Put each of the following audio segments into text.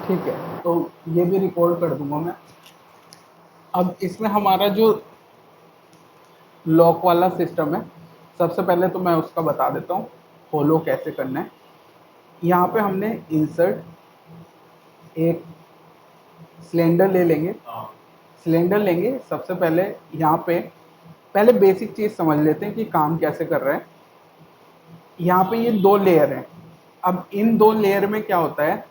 ठीक है, तो ये भी रिकॉर्ड कर दूंगा मैं। अब इसमें हमारा जो लॉक वाला सिस्टम है, सबसे पहले तो मैं उसका बता देता हूँ फॉलो कैसे करना है। यहाँ पे हमने इंसर्ट एक सिलेंडर ले लेंगे। सिलेंडर लेंगे, सबसे पहले यहाँ पे पहले बेसिक चीज़ समझ लेते हैं कि काम कैसे कर रहा है। यहाँ पे ये दो लेयर हैं। अब इन दो लेयर में क्या होता है,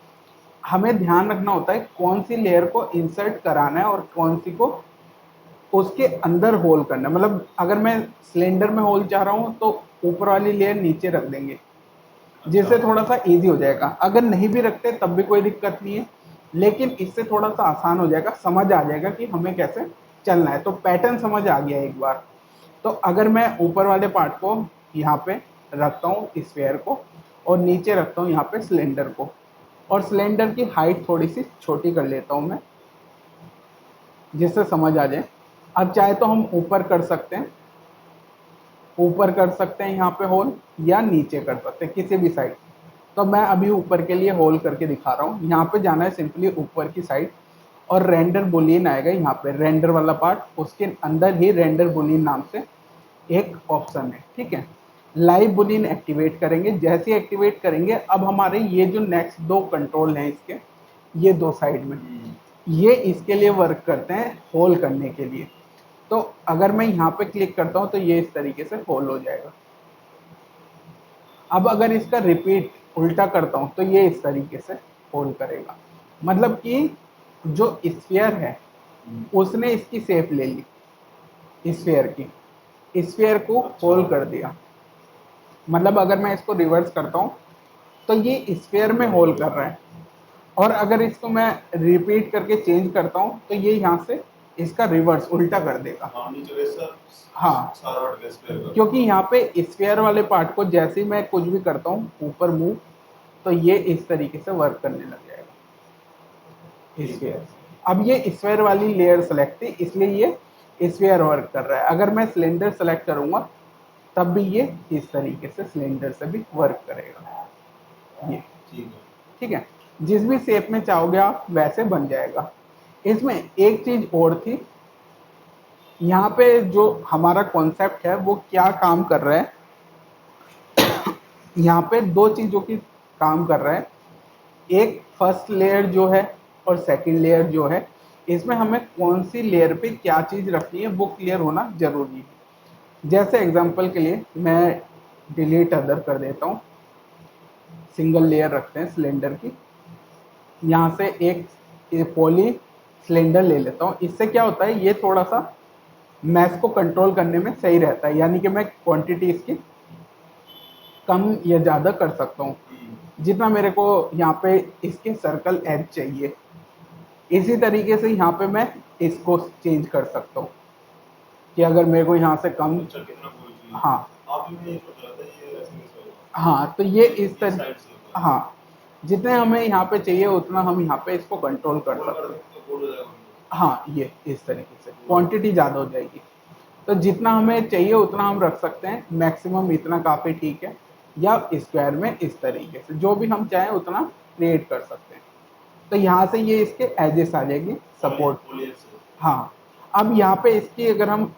हमें ध्यान रखना होता है कौन सी लेयर को इंसर्ट कराना है और कौन सी को उसके अंदर होल करना है। मतलब अगर मैं सिलेंडर में होल चाह रहा हूँ तो ऊपर वाली लेयर नीचे रख देंगे, जिससे थोड़ा सा इजी हो जाएगा। अगर नहीं भी रखते तब भी कोई दिक्कत नहीं है, लेकिन इससे थोड़ा सा आसान हो जाएगा, समझ आ जाएगा कि हमें कैसे चलना है। तो पैटर्न समझ आ गया एक बार। तो अगर मैं ऊपर वाले पार्ट को यहाँ पे रखता हूँ स्फीयर को, और नीचे रखता हूँ यहाँ पे सिलेंडर को, और सिलेंडर की हाइट थोड़ी सी छोटी कर लेता हूँ मैं, जिससे समझ आ जाए। अब चाहे तो हम ऊपर कर सकते हैं, ऊपर कर सकते हैं यहाँ पे होल, या नीचे कर सकते हैं किसी भी साइड। तो मैं अभी ऊपर के लिए होल करके दिखा रहा हूँ। यहाँ पे जाना है सिंपली ऊपर की साइड, और रेंडर बुलियन आएगा यहाँ पे, रेंडर वाला पार्ट, उसके अंदर ही रेंडर बुलियन नाम से एक ऑप्शन है। ठीक है, लाइव बुलियन एक्टिवेट करेंगे। जैसे ही एक्टिवेट करेंगे, अब हमारे ये जो नेक्स्ट दो कंट्रोल हैं इसके, ये दो साइड में, ये इसके लिए वर्क करते हैं होल करने के लिए। तो अगर मैं यहाँ पे क्लिक करता हूँ तो ये इस तरीके से होल हो जाएगा। अब अगर इसका रिपीट उल्टा करता हूँ तो ये इस तरीके से होल करेगा। मतलब कि जो स्फीयर है उसने इसकी शेप ले ली, स्फीयर की, स्फीयर को होल कर दिया। मतलब अगर मैं इसको रिवर्स करता हूँ तो ये स्फीयर में होल कर रहा है, और अगर इसको मैं रिपीट करके चेंज करता हूँ तो ये यहाँ से इसका रिवर्स उल्टा कर देगा। हाँ, क्योंकि यहाँ पे स्फीयर वाले पार्ट को जैसे ही मैं कुछ भी करता हूँ ऊपर मूव, तो ये इस तरीके से वर्क करने लग जाएगा स्फीयर। अब ये स्फीयर वाली लेयर सेलेक्ट थी, इसलिए ये स्फीयर वर्क कर रहा है। अगर मैं सिलेंडर सेलेक्ट करूंगा तब भी ये इस तरीके से सिलेंडर से भी वर्क करेगा। ये ठीक है, जिस भी शेप में चाहोगे आप वैसे बन जाएगा। इसमें एक चीज और थी, यहाँ पे जो हमारा कॉन्सेप्ट है वो क्या काम कर रहा है। यहाँ पे दो चीजों की काम कर रहा है, एक फर्स्ट लेयर जो है और सेकंड लेयर जो है, इसमें हमें कौन सी लेयर पे क्या चीज रखनी है वो क्लियर होना जरूरी है। जैसे एग्जांपल के लिए मैं डिलीट अदर कर देता हूँ, सिंगल लेयर रखते हैं सिलेंडर की। यहाँ से एक पॉली सिलेंडर ले लेता हूँ। इससे क्या होता है, ये थोड़ा सा मैस को कंट्रोल करने में सही रहता है, यानी कि मैं क्वांटिटी इसकी कम या ज़्यादा कर सकता हूँ जितना मेरे को यहाँ पे इसके सर्कल एज चाहिए। इसी तरीके से यहाँ पे मैं इसको चेंज कर सकता हूँ कि अगर मेरे को यहाँ से कम, हाँ हाँ, तो ये इस तरह, हाँ, जितने हमें यहाँ पे चाहिए उतना हम यहाँ पे इसको कंट्रोल कर सकते हैं। हाँ, ये इस तरीके से क्वांटिटी ज़्यादा हो जाएगी। तो जितना हमें चाहिए उतना हम रख सकते हैं, मैक्सिमम इतना काफ़ी ठीक है, या स्क्वायर में इस तरीके से जो भी हम चाहें उतना क्रिएट कर सकते हैं। तो यहाँ से ये इसके एजेस आ जाएंगे सपोर्ट। हाँ, अब यहाँ पे इसकी अगर हम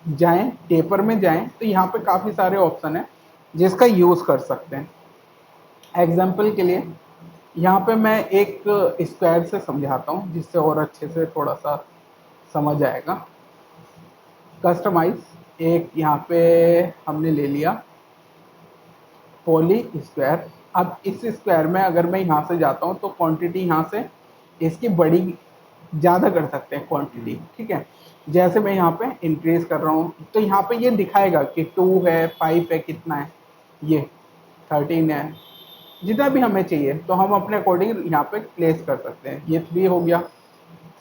जाएं टेपर में जाएं तो यहाँ पे काफ़ी सारे ऑप्शन है जिसका यूज़ कर सकते हैं। एग्जाम्पल के लिए यहाँ पे मैं एक स्क्वायर से समझाता हूँ जिससे और अच्छे से थोड़ा सा समझ आएगा। कस्टमाइज एक यहाँ पे हमने ले लिया पॉली स्क्वायर। अब इस स्क्वायर में अगर मैं यहाँ से जाता हूँ तो क्वांटिटी यहाँ से इसकी बड़ी ज़्यादा कर सकते हैं क्वांटिटी। ठीक है, जैसे मैं यहाँ पे इंक्रीज कर रहा हूँ तो यहाँ पे ये दिखाएगा कि 2 है, 5 है, कितना है, ये 13 है, जितना भी हमें चाहिए तो हम अपने अकॉर्डिंग यहाँ पे प्लेस कर सकते हैं। ये 3 हो गया,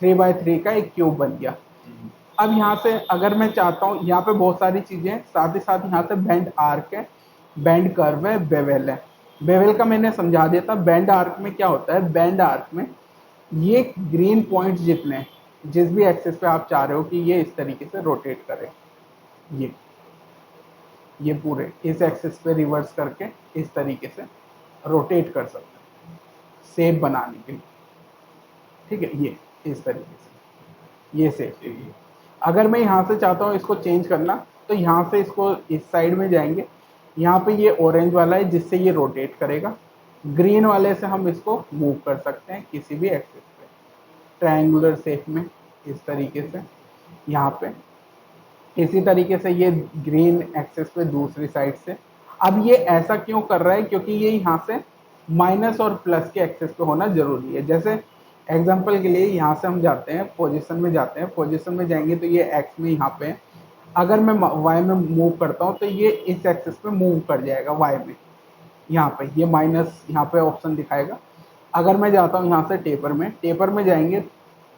3x3 का एक क्यूब बन गया। अब यहाँ से अगर मैं चाहता हूँ, यहाँ पे बहुत सारी चीज़ें, साथ ही साथ यहाँ से बैंड आर्क है, बैंड कर्व है, बेवेल है। बेवेल का मैंने समझा दिया था। बैंड आर्क में क्या होता है, बैंड आर्क में ये ग्रीन पॉइंट जितने जिस भी एक्सिस पे आप चाह रहे हो कि ये इस तरीके से रोटेट करे, ये पूरे इस एक्सिस पे रिवर्स करके इस तरीके से रोटेट कर सकते हैं शेप बनाने के लिए। ठीक है, ये इस तरीके से ये सेफ है। अगर मैं यहाँ से चाहता हूँ इसको चेंज करना, तो यहाँ से इसको इस साइड में जाएंगे, यहाँ पे ये ऑरेंज वाला है जिससे ये रोटेट करेगा, ग्रीन वाले से हम इसको मूव कर सकते हैं किसी भी एक्सिस पे ट्रायंगुलर शेप में इस तरीके से। यहाँ पे इसी तरीके से ये ग्रीन एक्सिस पे दूसरी साइड से। अब ये ऐसा क्यों कर रहा है, क्योंकि ये यहाँ से माइनस और प्लस के एक्सिस पे होना जरूरी है। जैसे एग्जांपल के लिए यहाँ से हम जाते हैं पोजीशन में, जाते हैं पोजीशन में जाएंगे तो ये एक्स में यहाँ पे है। अगर मैं वाई में मूव करता हूँ तो ये इस एक्सिस पे मूव कर जाएगा वाई में, यहाँ पे ये माइनस यहाँ पे ऑप्शन दिखाएगा। अगर मैं जाता हूँ यहाँ से टेपर में जाएंगे,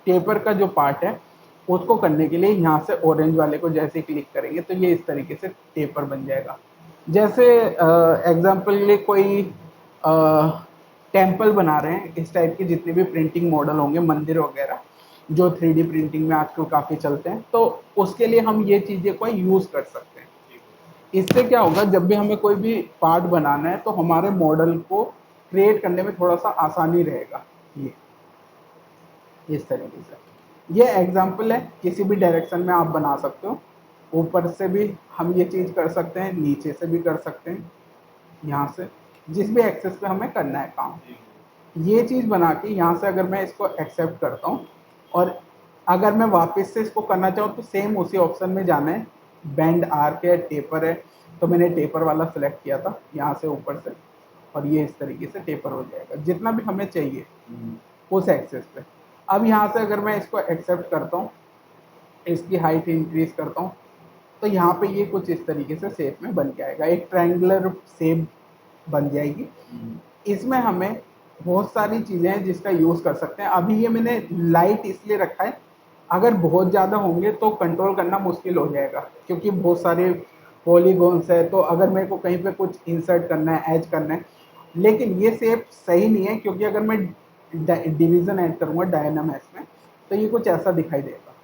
टेपर का जो पार्ट है उसको करने के लिए यहाँ से ऑरेंज वाले को जैसे क्लिक करेंगे तो ये इस तरीके से टेपर बन जाएगा। जैसे एग्जांपल के लिए कोई टेम्पल बना रहे हैं, इस टाइप के जितने भी प्रिंटिंग मॉडल होंगे मंदिर वगैरह जो 3D प्रिंटिंग में आजकल काफ़ी चलते हैं, तो उसके लिए हम ये चीज़ें को यूज़ कर सकते हैं। इससे क्या होगा, जब भी हमें कोई भी पार्ट बनाना है तो हमारे मॉडल को क्रिएट करने में थोड़ा सा आसानी रहेगा। ये इस तरीके से ये एग्जांपल है, किसी भी डायरेक्शन में आप बना सकते हो। ऊपर से भी हम ये चीज़ कर सकते हैं, नीचे से भी कर सकते हैं, यहाँ से जिस भी एक्सेस पे हमें करना है काम। ये चीज़ बना के यहाँ से अगर मैं इसको एक्सेप्ट करता हूँ और अगर मैं वापस से इसको करना चाहूँ तो सेम उसी ऑप्शन में जाना है, बेंड आर्क है, टेपर है, तो मैंने टेपर वाला सेलेक्ट किया था यहाँ से ऊपर से, और ये इस तरीके से टेपर हो जाएगा जितना भी हमें चाहिए उस एक्सेस पे। अब यहाँ से अगर मैं इसको एक्सेप्ट करता हूँ, इसकी हाइट इंक्रीज करता हूँ, तो यहाँ पे ये कुछ इस तरीके से शेप में बन के आएगा, एक ट्रायंगुलर शेप बन जाएगी। इसमें हमें बहुत सारी चीज़ें हैं जिसका यूज़ कर सकते हैं। अभी ये मैंने लाइट इसलिए रखा है, अगर बहुत ज़्यादा होंगे तो कंट्रोल करना मुश्किल हो जाएगा, क्योंकि बहुत सारे पॉलीगॉन्स है, तो अगर मेरे को कहीं पे कुछ इंसर्ट करना है, ऐड करना है। लेकिन ये शेप सही नहीं है, क्योंकि अगर मैं डिवीज़न ऐड करूँगा डायनामैक्स में तो ये कुछ ऐसा दिखाई देगा,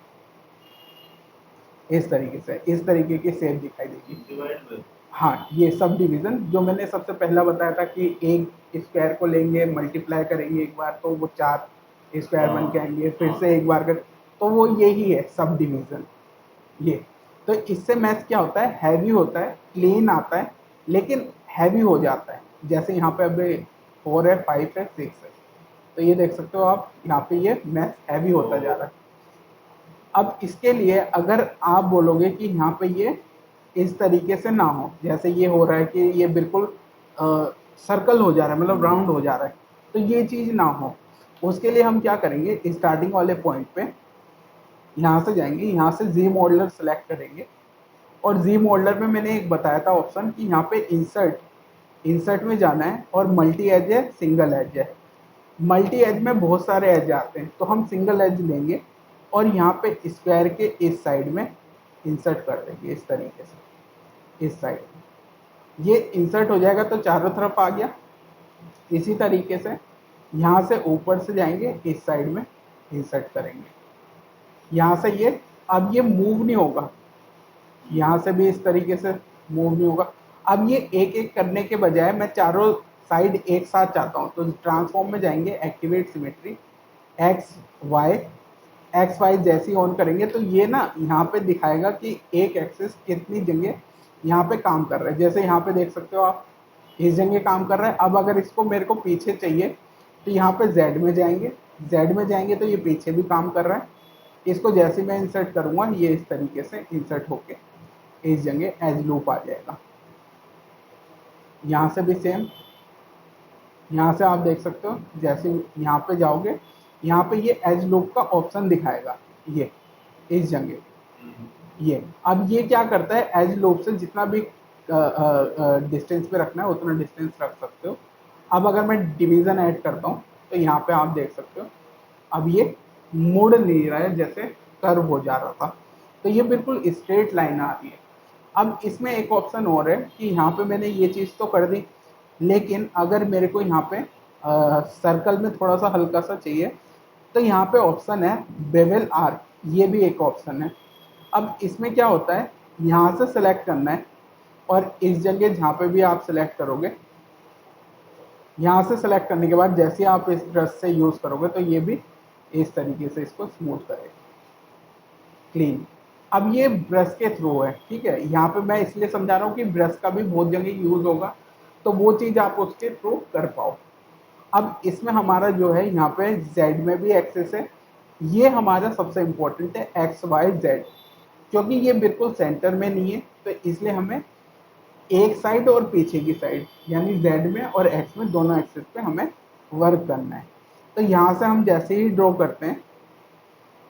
इस तरीके से, इस तरीके की शेप दिखाई देगी। हाँ, ये सब डिवीज़न जो मैंने सबसे पहला बताया था कि एक स्क्वायर को लेंगे, मल्टीप्लाई करेंगे एक बार तो वो 4 स्क्वायर बन के आएंगे, फिर से एक बार कर, तो वो यही है सब डिवीज़न ये। तो इससे मैथ क्या होता है, हैवी होता है, क्लीन आता है, लेकिन हैवी हो जाता है। जैसे यहाँ पे अब 4 है, 5 है, 6 है, तो ये देख सकते हो आप, यहाँ पे ये मैथ हैवी होता जा रहा है। अब इसके लिए अगर आप बोलोगे कि यहाँ पे ये इस तरीके से ना हो, जैसे ये हो रहा है कि ये बिल्कुल सर्कल हो जा रहा है, मतलब राउंड हो जा रहा है, तो ये चीज़ ना हो, उसके लिए हम क्या करेंगे, स्टार्टिंग वाले पॉइंट पे यहाँ से जाएंगे, यहाँ से जी मॉडलर सेलेक्ट करेंगे, और जी मॉडलर में मैंने एक बताया था ऑप्शन कि यहाँ पे इंसर्ट में जाना है, और मल्टी एज है, सिंगल एज है। मल्टी एज में बहुत सारे एज आते हैं, तो हम सिंगल एज लेंगे और यहाँ पे स्क्वायर के इस साइड में इंसर्ट कर देंगे, इस तरीके से इस साइड में ये इंसर्ट हो जाएगा, तो चारों तरफ आ गया। इसी तरीके से यहाँ से ऊपर से जाएंगे, इस साइड में इंसर्ट करेंगे, यहाँ से ये अब ये मूव नहीं होगा, यहाँ से भी इस तरीके से मूव नहीं होगा। अब ये एक एक करने के बजाय मैं चारों साइड एक साथ चाहता हूँ, तो ट्रांसफॉर्म में जाएंगे, एक्टिवेट सिमेट्री, एक्स वाई जैसे ही ऑन करेंगे तो ये ना यहाँ पे दिखाएगा कि एक एक्सिस कितनी जगह यहाँ पे काम कर रहा है। जैसे यहाँ पे देख सकते हो आप, इस जगह काम कर रहा है। अब अगर इसको मेरे को पीछे चाहिए तो यहाँ पे जेड में जाएंगे तो ये पीछे भी काम कर रहा है। इसको जैसे मैं इंसर्ट करूँगा ये इस तरीके से इंसर्ट होके इस जगह एज लूप आ जाएगा। यहाँ से भी सेम, यहाँ से आप देख सकते हो, जैसे यहाँ पे जाओगे यहाँ पे ये एज लूप का ऑप्शन दिखाएगा, ये इस जगह ये। अब ये क्या करता है, एज लूप से जितना भी डिस्टेंस पे रखना है उतना डिस्टेंस रख सकते हो। अब अगर मैं डिवीज़न ऐड करता हूँ तो यहाँ पे आप देख सकते हो, अब ये मुड़ नहीं रहा है, जैसे कर्व हो जा रहा था, तो ये बिल्कुल स्ट्रेट लाइन आ रही है। अब इसमें एक ऑप्शन और है कि यहाँ पे मैंने ये चीज़ तो कर दी, लेकिन अगर मेरे को यहाँ पे सर्कल में थोड़ा सा हल्का सा चाहिए तो यहाँ पे ऑप्शन है बेवल आर्क, ये भी एक ऑप्शन है। अब इसमें क्या होता है, यहाँ से सेलेक्ट करना है और इस जगह जहाँ पे भी आप सेलेक्ट करोगे, यहाँ से सेलेक्ट करने के बाद जैसे आप इस ब्रश से यूज़ करोगे तो ये भी इस तरीके से इसको स्मूथ करेगा, क्लीन। अब ये ब्रश के थ्रू है, ठीक है। यहाँ पे मैं इसलिए समझा रहा हूँ कि ब्रश का भी बहुत जगह यूज होगा, तो वो चीज़ आप उसके थ्रू कर पाओ। अब इसमें हमारा जो है यहाँ पे जेड में भी एक्सेस है, ये हमारा सबसे इम्पोर्टेंट है एक्स वाई जेड, क्योंकि ये बिल्कुल सेंटर में नहीं है, तो इसलिए हमें एक साइड और पीछे की साइड यानी जेड में और एक्स में दोनों एक्सेस पे हमें वर्क करना है। तो यहाँ से हम जैसे ही ड्रॉ करते हैं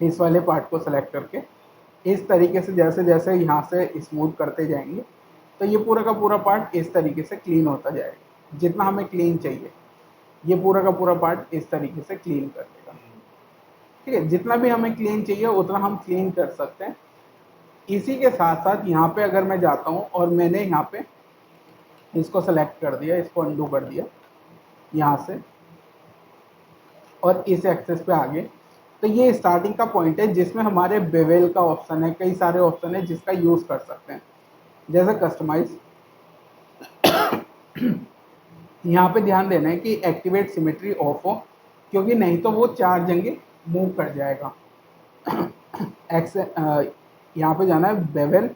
इस वाले पार्ट को सेलेक्ट करके, इस तरीके से जैसे जैसे यहाँ से स्मूथ करते जाएंगे तो ये पूरा का पूरा पार्ट इस तरीके से क्लीन होता जाएगा, जितना हमें क्लीन चाहिए ये पूरा का पूरा पार्ट इस तरीके से क्लीन कर देगा, ठीक है। जितना भी हमें क्लीन चाहिए उतना हम क्लीन कर सकते हैं। इसी के साथ साथ यहाँ पे अगर मैं जाता हूँ और मैंने यहाँ पे इसको सेलेक्ट कर दिया, इसको अंडू कर दिया यहाँ से और इस एक्सेस पे आगे, तो ये स्टार्टिंग का पॉइंट है जिसमें हमारे बेवेल का ऑप्शन है, कई सारे ऑप्शन है जिसका यूज कर सकते हैं, जैसे कस्टमाइज। यहाँ पे ध्यान देना है कि एक्टिवेट सिमेट्री ऑफ हो, क्योंकि नहीं तो वो चार जगह मूव कर जाएगा। एक्स यहाँ पे जाना है बेवेल,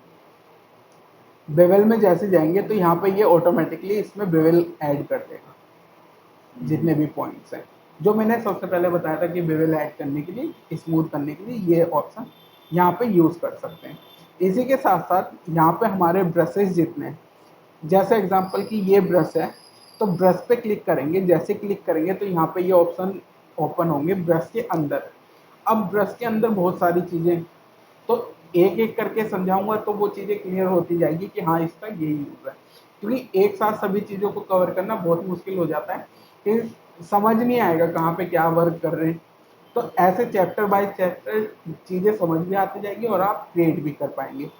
बेवेल में जैसे जाएंगे तो यहाँ पे ये ऑटोमेटिकली इसमें बेवेल ऐड कर देगा जितने भी पॉइंट्स हैं, जो मैंने सबसे पहले बताया था कि बेवेल ऐड करने के लिए, स्मूथ करने के लिए ये ऑप्शन यहाँ पे यूज़ कर सकते हैं। इसी के साथ साथ यहाँ पे हमारे ब्रशेस जितने हैं, जैसे एग्जांपल कि ये ब्रश है तो ब्रश पे क्लिक करेंगे, जैसे क्लिक करेंगे तो यहाँ पे ये ऑप्शन ओपन होंगे ब्रश के अंदर। अब ब्रश के अंदर बहुत सारी चीज़ें, तो एक एक करके समझाऊंगा तो वो चीज़ें क्लियर होती जाएगी कि हाँ इसका ये यूज़ है, क्योंकि एक साथ सभी चीज़ों को कवर करना बहुत मुश्किल हो जाता है, फिर समझ नहीं आएगा कहाँ पे क्या वर्क कर रहे हैं। तो ऐसे चैप्टर बाय चैप्टर चीज़ें समझ में आती जाएगी और आप क्रिएट भी कर पाएंगे।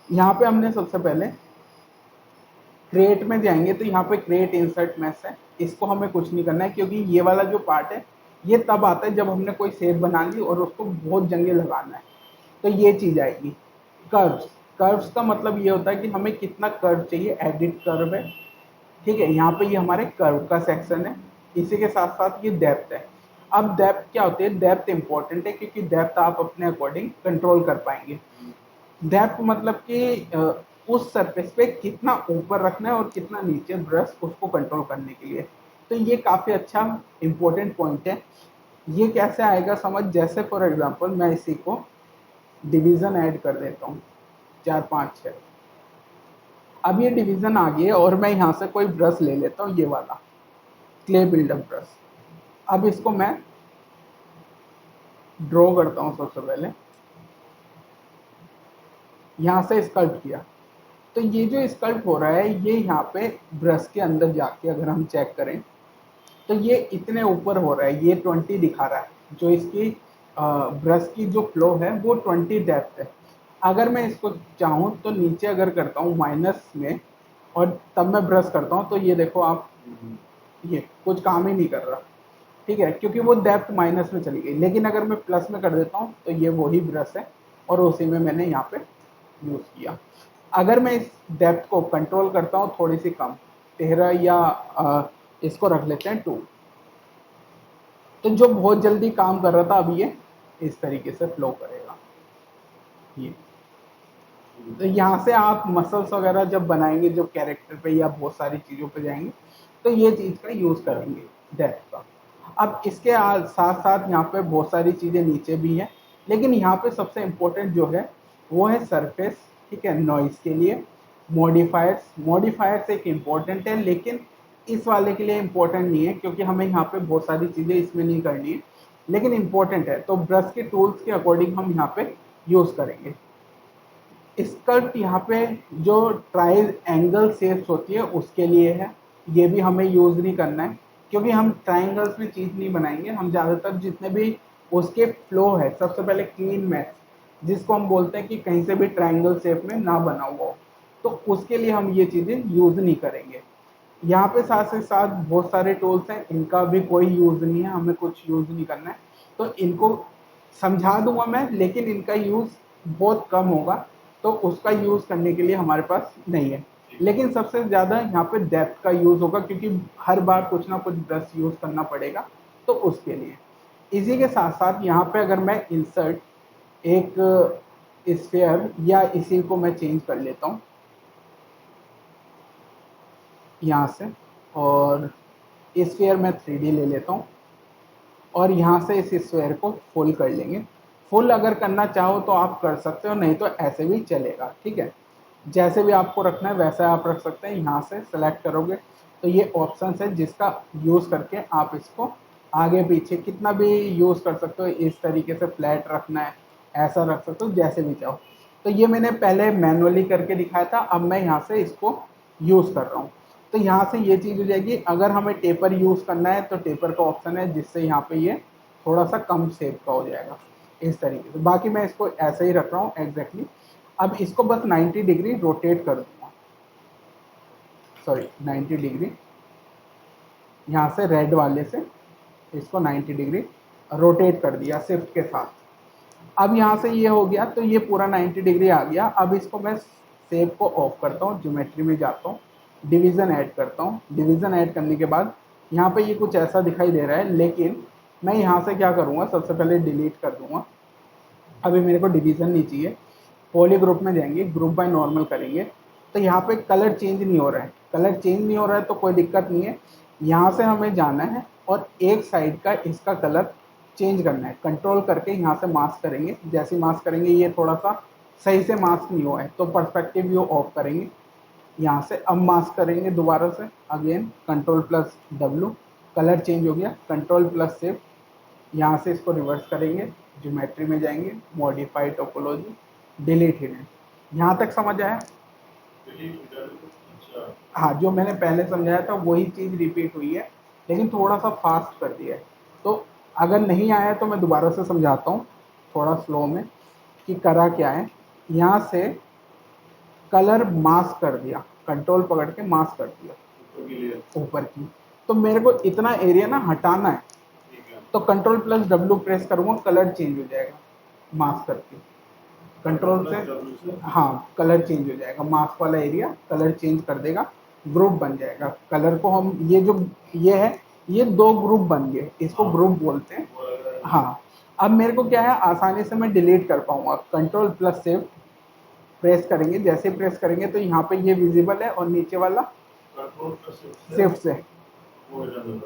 यहाँ पे हमने सबसे पहले क्रिएट में जाएंगे तो यहाँ पे क्रिएट इंसर्ट मैश है, इसको हमें कुछ नहीं करना है, क्योंकि ये वाला जो पार्ट है ये तब आता है जब हमने कोई शेप बना ली और उसको बहुत जगह लगाना है, तो ये चीज़ आएगी। कर्व्स, कर्व्स का मतलब ये होता है कि हमें कितना कर्व चाहिए, एडिट कर्व है, ठीक है। यहाँ पे ये हमारे कर्व का सेक्शन है। इसी के साथ साथ ये डेप्थ है। अब डेप्थ क्या होती है, डेप्थ इंपॉर्टेंट है क्योंकि डेप्थ आप अपने अकॉर्डिंग कंट्रोल कर पाएंगे। डेप्थ मतलब कि उस सरफेस पे कितना ऊपर रखना है और कितना नीचे ब्रश, उसको कंट्रोल करने के लिए। तो ये काफ़ी अच्छा इम्पोर्टेंट पॉइंट है। ये कैसे आएगा समझ, जैसे फॉर एग्जांपल मैं इसी को डिवीज़न ऐड कर देता हूँ 4 5 6। अब ये डिवीज़न आ गई है और मैं यहाँ से कोई ब्रश ले लेता हूँ, ये वाला क्ले बिल्डअप ब्रश। अब इसको मैं ड्रॉ करता हूँ, सबसे पहले यहाँ से स्कल्प्ट किया, तो ये जो स्कल्प्ट हो रहा है ये यहाँ पे ब्रश के अंदर जाके अगर हम चेक करें तो ये इतने ऊपर हो रहा है, ये 20 दिखा रहा है, जो इसकी ब्रश की जो फ्लो है वो 20 डेप्थ है। अगर मैं इसको चाहूँ तो नीचे अगर करता हूँ माइनस में और तब मैं ब्रश करता हूँ तो ये देखो आप, ये कुछ काम ही नहीं कर रहा, ठीक है, क्योंकि वो डेप्थ माइनस में चली गई। लेकिन अगर मैं प्लस में कर देता हूँ तो ये वही ब्रश है और उसी में मैंने यहाँ पे यूज़ किया। अगर मैं इस डेप्थ को कंट्रोल करता हूँ थोड़ी सी कम, 13 या इसको रख लेते हैं 2, तो जो बहुत जल्दी काम कर रहा था अभी ये इस तरीके से फ्लो करेगा। ये तो यहाँ से आप मसल्स वगैरह जब बनाएंगे, जो कैरेक्टर पे या बहुत सारी चीज़ों पे जाएंगे तो ये चीज़ का यूज़ करेंगे डेप्थ का। अब इसके साथ साथ यहाँ पे बहुत सारी चीज़ें नीचे भी हैं, लेकिन यहाँ पे सबसे इम्पोर्टेंट जो है वो है सरफेस, ठीक है। नॉइज़ के लिए मॉडिफायर्स, मॉडिफायर्स एक इम्पोर्टेंट है लेकिन इस वाले के लिए इम्पोर्टेंट नहीं है, क्योंकि हमें यहाँ पे बहुत सारी चीज़ें इसमें नहीं करनी है, लेकिन इम्पोर्टेंट है, तो ब्रश के टूल्स के अकॉर्डिंग हम यहाँ पे यूज़ करेंगे। स्कल्प्ट यहाँ पे जो ट्राई एंगल शेप्स होती है उसके लिए है, ये भी हमें यूज़ नहीं करना है, क्योंकि हम ट्राइंगल्स में चीज़ नहीं बनाएंगे। हम ज़्यादातर जितने भी उसके फ्लो है, सबसे पहले क्लीन मैच, जिसको हम बोलते हैं कि कहीं से भी ट्राइंगल शेप में ना बना हुआ हो, तो उसके लिए हम ये चीज़ें यूज़ नहीं करेंगे। यहाँ पे साथ ही साथ बहुत सारे टूल्स हैं, इनका भी कोई यूज़ नहीं है, हमें कुछ यूज़ नहीं करना है, तो इनको समझा दूंगा मैं, लेकिन इनका यूज़ बहुत कम होगा, तो उसका यूज़ करने के लिए हमारे पास नहीं है। लेकिन सबसे ज़्यादा यहाँ पे डेप्थ का यूज़ होगा, क्योंकि हर बार कुछ ना कुछ ब्रश यूज़ करना पड़ेगा, तो उसके लिए इसी के साथ साथ यहाँ पे अगर मैं इंसर्ट एक स्फीयर या इसी को मैं चेंज कर लेता हूँ यहाँ से, और स्फीयर मैं 3D ले लेता हूँ और यहाँ से इस स्फीयर को फुल कर लेंगे। फुल अगर करना चाहो तो आप कर सकते हो, नहीं तो ऐसे भी चलेगा, ठीक है। जैसे भी आपको रखना है वैसा आप रख सकते हैं। यहाँ से सेलेक्ट करोगे तो ये ऑप्शन है जिसका यूज़ करके आप इसको आगे पीछे कितना भी यूज़ कर सकते हो। इस तरीके से फ्लैट रखना है, ऐसा रख सकते हो, जैसे भी चाहो। तो ये मैंने पहले मैनुअली करके दिखाया था, अब मैं यहाँ से इसको यूज़ कर रहा हूँ। तो यहाँ से ये चीज़ हो जाएगी। अगर हमें टेपर यूज़ करना है तो टेपर का ऑप्शन है, जिससे यहाँ पे ये थोड़ा सा कम शेप का हो जाएगा इस तरीके से। बाकी मैं इसको ऐसे ही रख रहा हूँ एग्जैक्टली। अब इसको बस 90 डिग्री रोटेट कर दूंगा, सॉरी 90 डिग्री, यहाँ से रेड वाले से इसको 90 डिग्री रोटेट कर दिया शिफ्ट के साथ। अब यहाँ से ये हो गया, तो ये पूरा 90 डिग्री आ गया। अब इसको मैं शेप को ऑफ करता हूँ, ज्योमेट्री में जाता हूँ, डिवीज़न ऐड करता हूँ। डिवीज़न ऐड करने के बाद यहाँ पे ये कुछ ऐसा दिखाई दे रहा है, लेकिन मैं यहाँ से क्या करूँगा, सबसे पहले डिलीट कर दूँगा। अभी मेरे को डिवीज़न नहीं चाहिए। पॉली ग्रुप में जाएंगे, ग्रुप बाय नॉर्मल करेंगे, तो यहाँ पे कलर चेंज नहीं हो रहा है। कलर चेंज नहीं हो रहा है तो कोई दिक्कत नहीं है। यहाँ से हमें जाना है और एक साइड का इसका कलर चेंज करना है। कंट्रोल करके यहाँ से मास्क करेंगे। जैसे मास्क करेंगे ये थोड़ा सा सही से मास्क नहीं हुआ है तो पर्सपेक्टिव व्यू ऑफ करेंगे। यहाँ से अब मास्क करेंगे दोबारा से, again control plus W, colour change हो गया। कंट्रोल प्लस शिफ्ट, यहाँ से इसको रिवर्स करेंगे, ज्योमेट्री में जाएंगे, मॉडिफाई टोपोलॉजी, डिलीट हिडन। यहाँ तक समझ आया? हाँ, जो मैंने पहले समझाया था वही चीज़ रिपीट हुई है, लेकिन थोड़ा सा फास्ट कर दिया है। तो अगर नहीं आया तो मैं दोबारा से समझाता हूँ थोड़ा स्लो में कि करा क्या है। यहाँ से कलर मास्क कर दिया, कंट्रोल पकड़ के मास्क कर दिया ऊपर की। तो मेरे को इतना एरिया ना हटाना है, तो कंट्रोल प्लस W प्रेस करूँगा, कलर चेंज हो जाएगा मास्क करके। कंट्रोल से हाँ, कलर चेंज हो जाएगा, मास्क वाला एरिया कलर चेंज कर देगा, ग्रुप बन जाएगा। कलर को हम ये जो ये है, ये 2 ग्रुप बन गए, इसको ग्रुप बोलते हैं। हाँ, अब मेरे को क्या है, आसानी से मैं डिलीट कर पाऊंगा। कंट्रोल प्लस शिफ्ट प्रेस करेंगे, जैसे प्रेस करेंगे तो यहाँ पे ये विजिबल है और नीचे वाला शिफ्ट से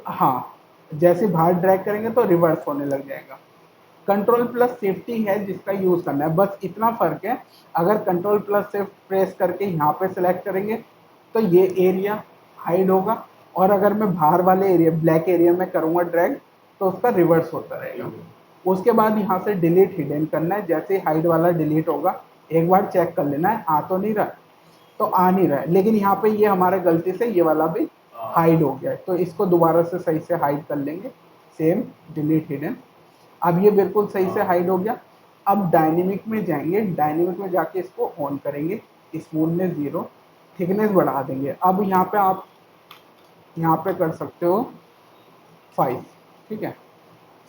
हाँ, जैसे बाहर ड्रैग करेंगे तो रिवर्स होने लग जाएगा। कंट्रोल प्लस सेफ्टी है जिसका यूज़ करना है, बस इतना फ़र्क है। अगर कंट्रोल प्लस शिफ्ट प्रेस करके यहाँ पे सेलेक्ट करेंगे तो ये एरिया हाइड होगा, और अगर मैं बाहर वाले एरिया ब्लैक एरिया में करूँगा ड्रैग तो उसका रिवर्स होता रहेगा। उसके बाद यहाँ से डिलीट हिडन करना है। जैसे हाइड वाला डिलीट होगा, एक बार चेक कर लेना है आ तो नहीं रहा, तो आ नहीं रहा है, लेकिन यहाँ पे ये हमारे गलती से ये वाला भी हाइड हो गया है, तो इसको दोबारा से सही से हाइड कर लेंगे, सेम डिलीट हिडन। अब ये बिल्कुल सही से हाइड हो गया। अब डायनेमिक में जाएंगे, डायनेमिक में जाके इसको ऑन करेंगे, स्मूथनेस 0, थिकनेस बढ़ा देंगे। अब यहाँ पे आप यहाँ पे कर सकते हो 5, ठीक है,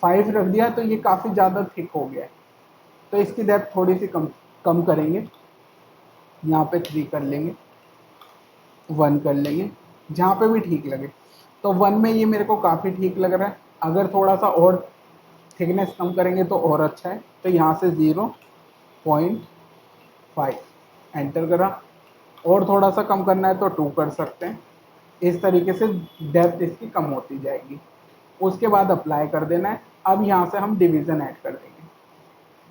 5 रख दिया तो ये काफ़ी ज़्यादा थिक हो गया है, तो इसकी डेप्थ थोड़ी सी कम कम करेंगे। यहाँ पे 3 कर लेंगे, 1 कर लेंगे, जहाँ पे भी ठीक लगे। तो 1 में ये मेरे को काफ़ी ठीक लग रहा है। अगर थोड़ा सा और थिकनेस कम करेंगे तो और अच्छा है, तो यहाँ से 0.5 एंटर करा। और थोड़ा सा कम करना है तो 2 कर सकते हैं। इस तरीके से डेप्थ इसकी कम होती जाएगी। उसके बाद अप्लाई कर देना है। अब यहाँ से हम डिवीज़न ऐड कर देंगे।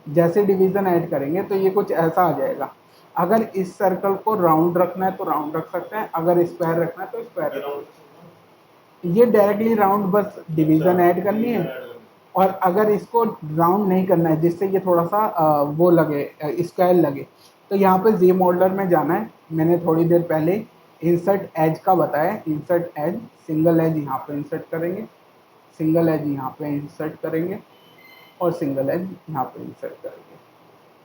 जैसे डिवीज़न ऐड करेंगे तो ये कुछ ऐसा आ जाएगा। अगर इस सर्कल को राउंड रखना है तो राउंड रख सकते हैं, अगर स्क्वायर रखना है तो स्क्वायर रख सकते हैं। ये डायरेक्टली राउंड, बस डिवीज़न ऐड करनी है। और अगर इसको राउंड नहीं करना है जिससे ये थोड़ा सा वो लगे, स्क्वायर लगे, तो यहाँ पे जी मॉडलर में जाना है। मैंने थोड़ी देर पहले इंसर्ट एज का बताया, इंसर्ट एज, सिंगल एज यहाँ पे इंसर्ट करेंगे, सिंगल एज यहाँ पे इंसर्ट करेंगे, और सिंगल एज यहाँ पे इंसर्ट करेंगे।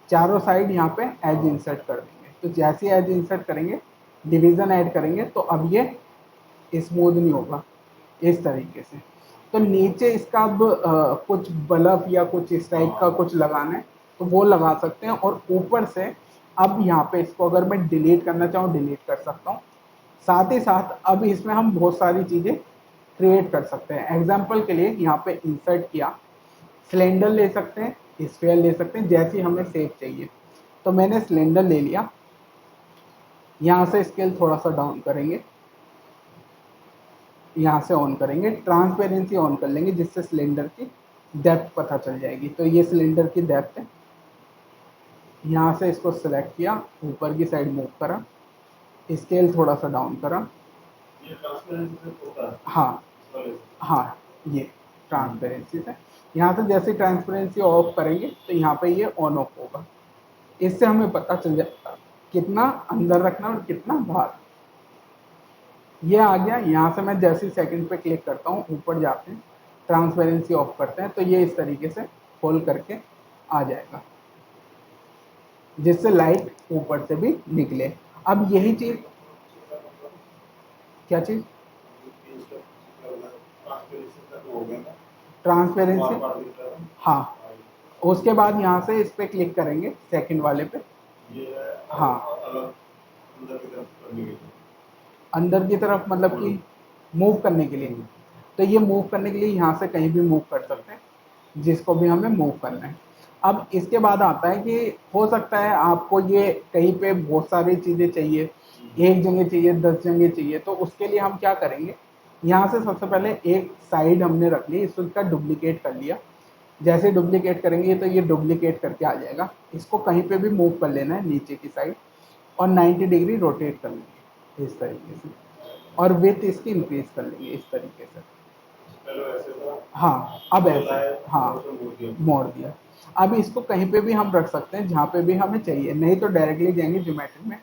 चारों साइड यहाँ पे एज इंसर्ट कर देंगे। तो जैसे एज इंसर्ट करेंगे, डिवीज़न ऐड करेंगे, तो अब ये स्मूथ नहीं होगा इस तरीके से। तो नीचे इसका अब कुछ बल्ब या कुछ इस टाइप का कुछ लगाना है तो वो लगा सकते हैं। और ऊपर से अब यहाँ पे इसको अगर मैं डिलीट करना चाहूँ डिलीट कर सकता हूँ। साथ ही साथ अब इसमें हम बहुत सारी चीज़ें क्रिएट कर सकते हैं। एग्जाम्पल के लिए यहाँ पे इंसर्ट किया, सिलेंडर ले सकते हैं, स्फीयर ले सकते हैं, जैसी हमें शेप चाहिए। तो मैंने सिलेंडर ले लिया, यहाँ से स्केल थोड़ा सा डाउन करेंगे, यहाँ से ऑन करेंगे, ट्रांसपेरेंसी ऑन कर लेंगे जिससे सिलेंडर की डेप्थ पता चल जाएगी। तो ये सिलेंडर की डेप्थ है। यहाँ से इसको सिलेक्ट किया, ऊपर की साइड मूव करा, स्केल थोड़ा सा डाउन करा। ये ट्रांसपेरेंसी से होता है। हाँ हाँ, ये ट्रांसपेरेंसी से। यहाँ से जैसे ट्रांसपेरेंसी ऑफ करेंगे तो यहाँ पे ये ऑन ऑफ होगा। इससे हमें पता चल जाएगा कितना अंदर रखना और कितना बाहर। ये आ गया। यहाँ से मैं जैसे सेकंड पे क्लिक करता हूँ, ऊपर जाते हैं, ट्रांसपेरेंसी ऑफ करते हैं, तो ये इस तरीके से खोल करके आ जाएगा, जिससे लाइट ऊपर से भी निकले। अब यही चीज, क्या चीज, ट्रांसपेरेंसी, हाँ। उसके बाद यहाँ से इस पे क्लिक करेंगे, सेकंड वाले पे। हाँ, अंदर की तरफ मतलब कि मूव करने के लिए। तो ये मूव करने के लिए यहाँ से कहीं भी मूव कर सकते हैं, जिसको भी हमें मूव करना है। अब इसके बाद आता है कि हो सकता है आपको ये कहीं पे बहुत सारी चीज़ें चाहिए, एक जगह चाहिए, 10 जगह चाहिए, तो उसके लिए हम क्या करेंगे, यहाँ से सबसे पहले एक साइड हमने रख ली, इसका डुप्लीकेट कर लिया। जैसे डुप्लीकेट करेंगे तो ये डुप्लीकेट करके आ जाएगा। इसको कहीं पे भी मूव कर लेना है नीचे की साइड, और 90 डिग्री रोटेट कर लेंगे इस तरीके से, और विथ इसकी इंक्रीज कर लेंगे इस तरीके से। हाँ, अब ऐसे, हाँ, मोड़ दिया। अब इसको कहीं पे भी हम रख सकते हैं जहाँ पे भी हमें चाहिए, नहीं तो डायरेक्टली जाएंगे ज्योमेट्री में,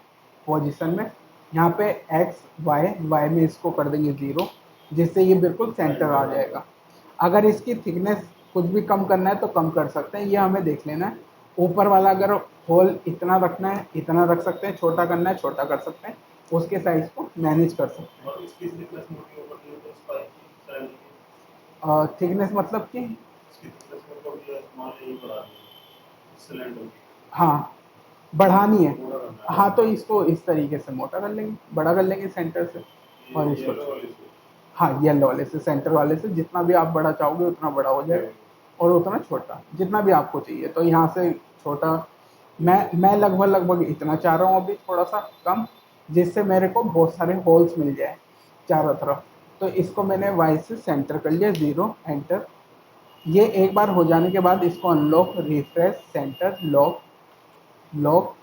पोजीशन में, यहाँ पे एक्स वाई में इसको कर देंगे 0, जिससे ये बिल्कुल सेंटर आ जाएगा। अगर इसकी थिकनेस कुछ भी कम करना है तो कम कर सकते हैं, ये हमें देख लेना है। ऊपर वाला अगर होल इतना रखना है इतना रख सकते हैं, छोटा करना है छोटा कर सकते हैं, उसके साइज को मैनेज कर सकते हैं। थिकनेस मतलब कि, हाँ, बढ़ानी है। हाँ, तो इसको इस तरीके से मोटा कर लेंगे, बड़ा कर लेंगे सेंटर से, और इसको, हाँ, येलो वाले से, सेंटर वाले से जितना भी आप बड़ा चाहोगे उतना बड़ा हो जाएगा, और उतना छोटा जितना भी आपको चाहिए। तो यहाँ से छोटा, मैं लगभग इतना चाह रहा हूँ अभी, थोड़ा सा कम, जिससे मेरे को बहुत सारे होल्स मिल जाए चारों तरफ। तो इसको मैंने वाई से सेंटर कर लिया, 0, एंटर। ये एक बार हो जाने के बाद इसको unlock, refresh, centre, lock, lock,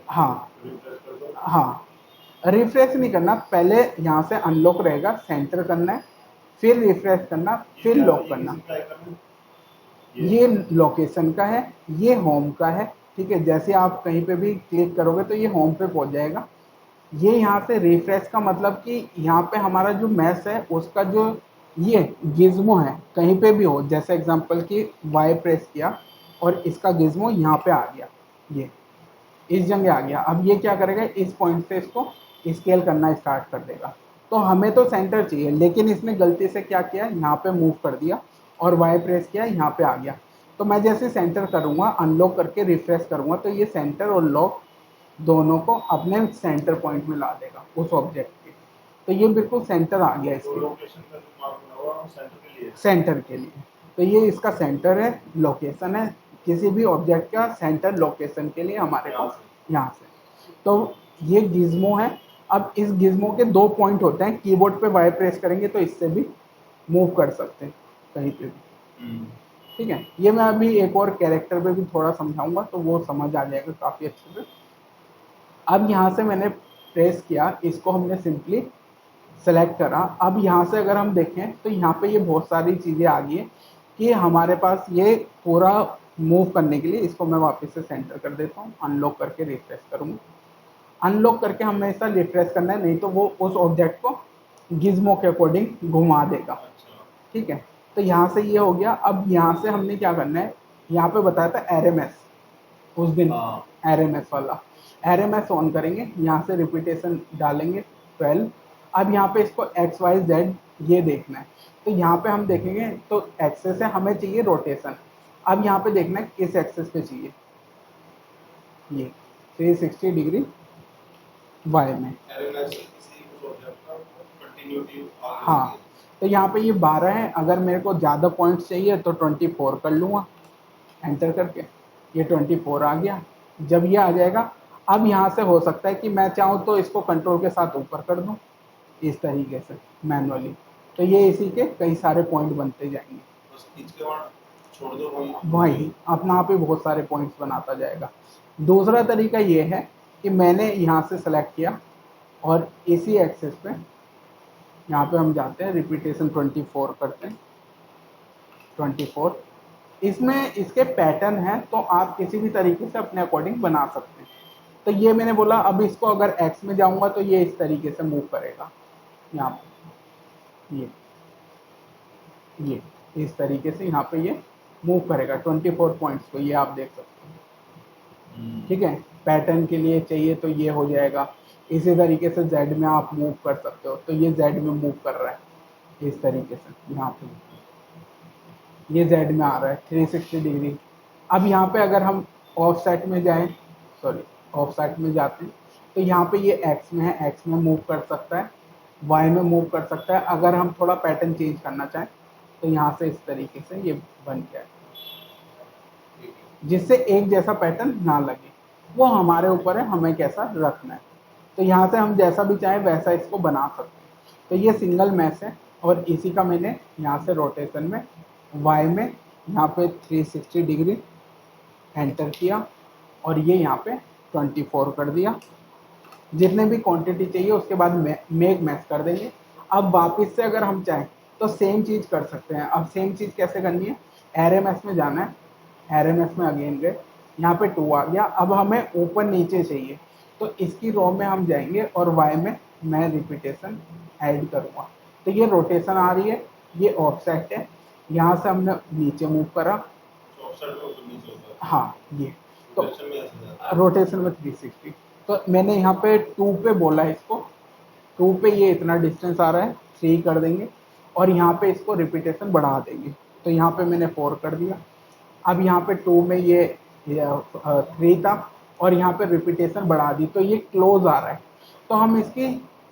हाँ हाँ, रिफ्रेश नहीं करना, पहले यहाँ से अनलॉक रहेगा, सेंटर करना है, फिर रिफ्रेश करना, फिर लॉक करना। ये लोकेशन का है, ये होम का है, ठीक है। जैसे आप कहीं पे भी क्लिक करोगे तो ये होम पे पहुंच जाएगा। ये यहाँ से रिफ्रेश का मतलब कि यहाँ पे हमारा जो मैस है उसका जो ये गिज्मो है कहीं पे भी हो, जैसे एग्जांपल कि वाई प्रेस किया और इसका गिज्मो यहाँ पे आ गया, ये इस जगह आ गया। अब ये क्या करेगा, इस पॉइंट से इसको स्केल करना स्टार्ट कर देगा। तो हमें तो सेंटर चाहिए, लेकिन इसने गलती से क्या किया, यहाँ पे मूव कर दिया और वाई प्रेस किया, यहाँ पे आ गया। तो मैं जैसे सेंटर करूँगा, अनलॉक करके रिफ्रेश करूँगा, तो ये सेंटर और लॉक दोनों को अपने सेंटर पॉइंट में ला देगा उस ऑब्जेक्ट के। तो ये बिल्कुल सेंटर आ गया इसके, सेंटर के लिए। तो ये इसका सेंटर है, लोकेशन है, किसी भी ऑब्जेक्ट का सेंटर लोकेशन के लिए हमारे पास यहाँ से। तो ये गिज्मो है। अब इस गिज्मो के 2 पॉइंट होते हैं, कीबोर्ड पे वाई प्रेस करेंगे तो इससे भी मूव कर सकते हैं कहीं पे भी, ठीक है। ये मैं अभी एक और कैरेक्टर पे भी थोड़ा समझाऊंगा तो वो समझ आ जाएगा काफ़ी अच्छे से। अब यहाँ से मैंने प्रेस किया, इसको हमने सिंपली सेलेक्ट करा। अब यहाँ से अगर हम देखें तो यहाँ पे ये बहुत सारी चीज़ें आ गई है कि हमारे पास ये पूरा मूव करने के लिए, इसको मैं वापस से सेंटर कर देता हूँ, अनलॉक करके रिफ्रेश करूँगा। अनलॉक करके हमेशा रिफ्रेश करना है, नहीं तो वो उस ऑब्जेक्ट को गिज्मो के अकॉर्डिंग घुमा देगा, ठीक है। तो यहाँ से ये हो गया। अब यहाँ से हमने क्या करना है, यहाँ पे बताया था RMS उस दिन, RMS वाला, RMS ऑन करेंगे, यहाँ से रिपीटेशन डालेंगे 12। अब यहाँ पे इसको XYZ ये देखना है, तो यहाँ पे हम देखेंगे तो एक्सेस है, हमें चाहिए रोटेशन। अब यहाँ पे देखना है किस एक्सेस पे चाहिए, ये 360 डिग्री वाई में, हाँ। तो यहाँ पे ये 12 है, अगर मेरे को ज़्यादा पॉइंट्स चाहिए तो 24 कर लूँगा एंटर करके, ये 24 आ गया। जब ये आ जाएगा, अब यहाँ से हो सकता है कि मैं चाहूँ तो इसको कंट्रोल के साथ ऊपर कर दूँ इस तरीके से मैनुअली, तो ये इसी के कई सारे पॉइंट बनते जाएंगे। बस खींच के बाद छोड़ दो वही अपना आप ही बहुत सारे पॉइंट्स बनाता जाएगा। दूसरा तरीका ये है कि मैंने यहाँ से सेलेक्ट किया और इसी एक्सेस पे यहाँ पे हम जाते हैं, रिपीटेशन 24 करते हैं, 24। इसमें इसके पैटर्न है, तो आप किसी भी तरीके से अपने अकॉर्डिंग बना सकते हैं। तो ये मैंने बोला, अब इसको अगर एक्स में जाऊंगा तो ये इस तरीके से मूव करेगा, यहाँ पे ये इस तरीके से यहाँ पे ये मूव करेगा 24 पॉइंट्स को, ये आप देख सकते हैं। ठीक है, पैटर्न के लिए चाहिए तो ये हो जाएगा। इसी तरीके से जेड में आप मूव कर सकते हो, तो ये जेड में मूव कर रहा है इस तरीके से, यहाँ पे ये जेड में आ रहा है 360 डिग्री। अब यहाँ पे अगर हम ऑफ साइड में जाएं, सॉरी ऑफ साइड में जाते हैं, तो यहाँ पे ये एक्स में है, एक्स में मूव कर सकता है, वाई में मूव कर सकता है। अगर हम थोड़ा पैटर्न चेंज करना चाहें तो यहाँ से इस तरीके से ये बन जाए, जिससे एक जैसा पैटर्न ना लगे, वो हमारे ऊपर है हमें कैसा रखना है। तो यहाँ से हम जैसा भी चाहें वैसा इसको बना सकते हैं। तो ये सिंगल मैश है, और इसी का मैंने यहाँ से रोटेशन में वाई में यहाँ पे 360 डिग्री एंटर किया, और ये यहाँ पे 24 कर दिया। जितने भी क्वांटिटी चाहिए उसके बाद मेक मैच कर देंगे। अब वापस से अगर हम चाहें तो सेम चीज़ कर सकते हैं। अब सेम चीज़ कैसे करनी है, RMS में जाना है, RMS में अगेन गए, यहाँ पे 2 आ गया। अब हमें ऊपर नीचे चाहिए, तो इसकी रो में हम जाएंगे और वाई में मैं रिपीटेशन ऐड करूँगा। तो ये रोटेशन आ रही है, ये ऑफसेट है, यहाँ से हमने नीचे मूव करा, हाँ ये तो रोटेशन में 360। तो मैंने यहाँ पे 2 पे बोला है इसको, 2 पे ये इतना डिस्टेंस आ रहा है, 3 कर देंगे, और यहाँ पे इसको रिपीटेशन बढ़ा देंगे। तो यहाँ पे मैंने 4 कर दिया। अब यहाँ पे 2 में ये 3 था, और यहाँ पे रिपीटेशन बढ़ा दी, तो ये क्लोज आ रहा है। तो हम इसकी